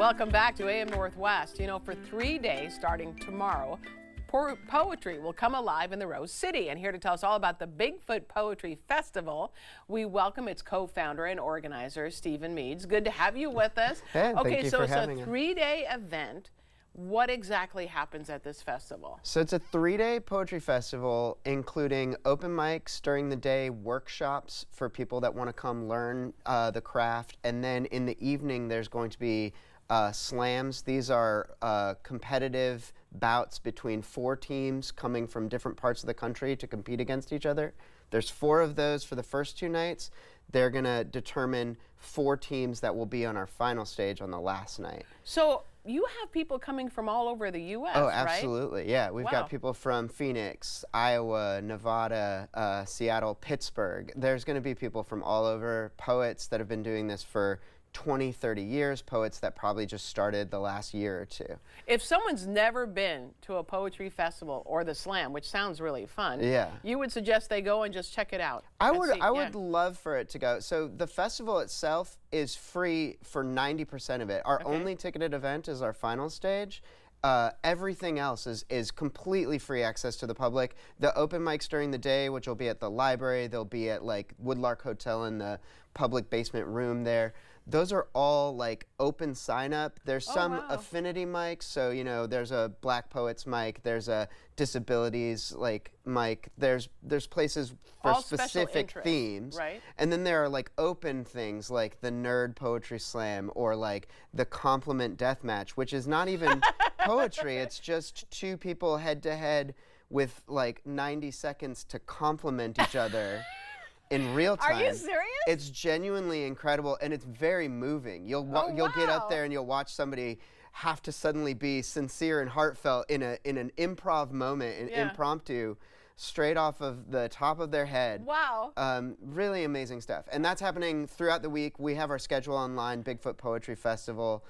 Welcome back to AM Northwest. You know, for 3 days starting tomorrow, poetry will come alive in the Rose City. And here to tell us all about the Bigfoot Poetry Festival, we welcome its co-founder and organizer, Stephen Meads. Good to have you with us. Hey, thank you for having it's us. a 3-day event. What exactly happens at this festival? So it's a 3-day poetry festival, including open mics during the day, workshops for people that want to come learn the craft, and then in the evening there's going to be slams. These are competitive bouts between 4 teams coming from different parts of the country to compete against each other. There's 4 of those for the first 2 nights. They're going to determine 4 teams that will be on our final stage on the last night. So you have people coming from all over the U.S., Oh, absolutely. Right? Yeah, we've Wow. got people from Phoenix, Iowa, Nevada, Seattle, Pittsburgh. There's going to be people from all over, poets that have been doing this for 20, 30 years, poets that probably just started the last year or 2. If someone's never been to a poetry festival or the slam, which sounds really fun, Yeah. you would suggest they go and just check it out? I would love for it to go. So the festival itself is free for 90% of it. Our only ticketed event is our final stage. Everything else is completely free access to the public. The open mics during the day, which will be at the library, they'll be at like Woodlark Hotel in the public basement room there. Those are all like open sign up. There's some affinity mics, so you know there's a Black Poets mic, there's a disabilities like mic. There's places for all specific themes, right? And then there are like open things like the Nerd Poetry Slam or like the Compliment Deathmatch, which is not even poetry. It's just 2 people head to head with like 90 seconds to compliment each other. In real time. Are you serious? It's genuinely incredible, and it's very moving. You'll get up there and you'll watch somebody have to suddenly be sincere and heartfelt in an improv moment, an impromptu, straight off of the top of their head. Wow. Really amazing stuff. And that's happening throughout the week. We have our schedule online, Bigfoot Poetry Festival.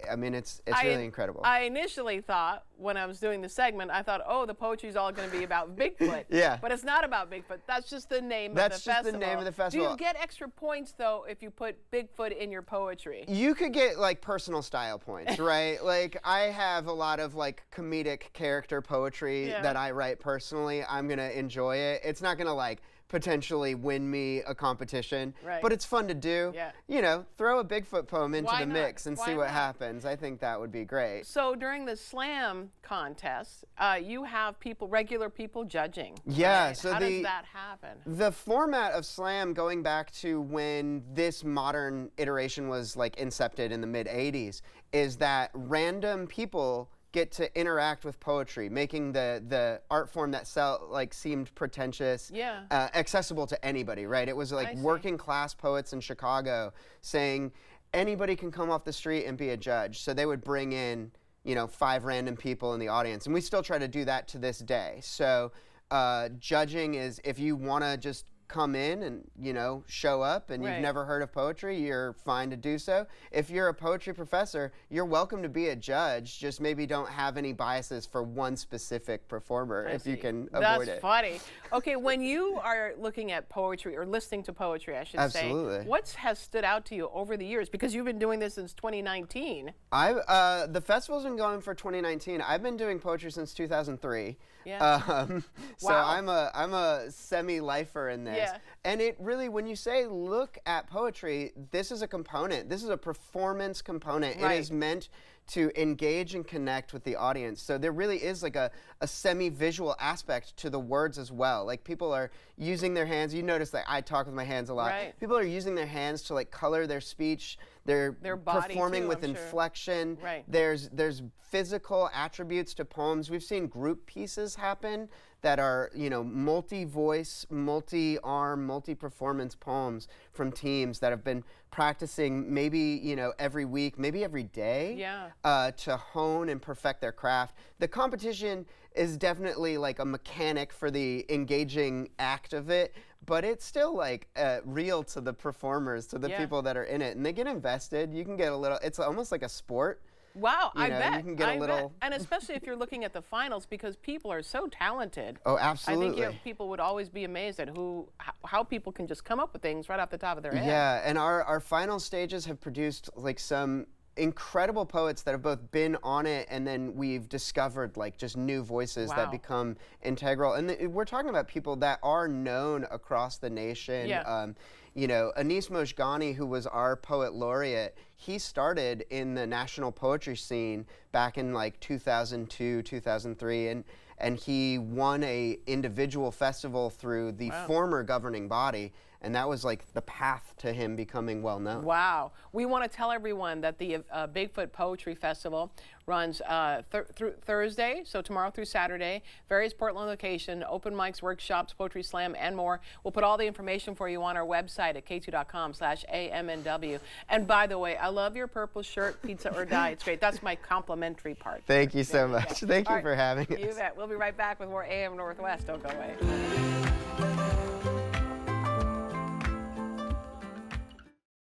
I mean, it's really incredible. I initially thought, when I was doing the segment, I thought, oh, the poetry's all going to be about Bigfoot. Yeah. But it's not about Bigfoot. That's just the name of the festival. That's just the name of the festival. Do you get extra points, though, if you put Bigfoot in your poetry? You could get, like, personal style points, right? Like, I have a lot of, like, comedic character poetry that I write personally. I'm going to enjoy it. It's not going to, like, potentially win me a competition, but it's fun to do. Yeah. You know, throw a Bigfoot poem into Why the not? mix and Why see what not? happens. I think that would be great. So during the slam contest, you have regular people judging. Yeah. Right? So how does that happen? The format of slam, going back to when this modern iteration was like incepted in the mid '80s, is that random people get to interact with poetry, making the art form that seemed pretentious accessible to anybody, right? It was like working class poets in Chicago saying anybody can come off the street and be a judge. So they would bring in, you know, 5 random people in the audience, and we still try to do that to this day. So judging is, if you want to just come in and, you know, show up and you've never heard of poetry, you're fine to do so. If you're a poetry professor, you're welcome to be a judge, just maybe don't have any biases for one specific performer if you can avoid it. That's funny. Okay, when you are looking at poetry, or listening to poetry, I should say, what has stood out to you over the years? Because you've been doing this since 2019. The festival's been going for 2019. I've been doing poetry since 2003. Yeah. So I'm a semi-lifer in this. Yeah. And it really, when you say look at poetry, this is a component. This is a performance component. It is meant to engage and connect with the audience. So there really is like a semi-visual aspect to the words as well. Like, people are using their hands. You notice that I talk with my hands a lot. Right. People are using their hands to like color their speech. They're performing with inflection. Right. There's physical attributes to poems. We've seen group pieces happen that are, you know, multi-voice, multi-arm, multi-performance poems from teams that have been practicing maybe, you know, every week, maybe every day to hone and perfect their craft. The competition is definitely like a mechanic for the engaging act of it, but it's still like real to the performers, to the people that are in it, and they get invested. You can get a little, it's almost like a sport. Wow, I bet. You can get a little. And especially if you're looking at the finals, because people are so talented. Oh, absolutely. I think people would always be amazed at how people can just come up with things right off the top of their head. Yeah, and our final stages have produced like some incredible poets that have both been on it, and then we've discovered like just new voices that Wow. become integral. And we're talking about people that are known across the nation. Yeah. You know, Anis Mojgani, who was our poet laureate, he started in the national poetry scene back in like 2002, 2003, and he won a individual festival through the Wow. former governing body. And that was like the path to him becoming well known. Wow. We want to tell everyone that the Bigfoot Poetry Festival runs through Thursday, so tomorrow through Saturday. Various Portland locations, open mics, workshops, poetry slam, and more. We'll put all the information for you on our website at k2.com/AMNW. And by the way, I love your purple shirt, pizza or die. It's great. That's my complimentary part. Thank you so much. Yeah. Thank All you for having us. You bet. We'll be right back with more AM Northwest. Don't go away.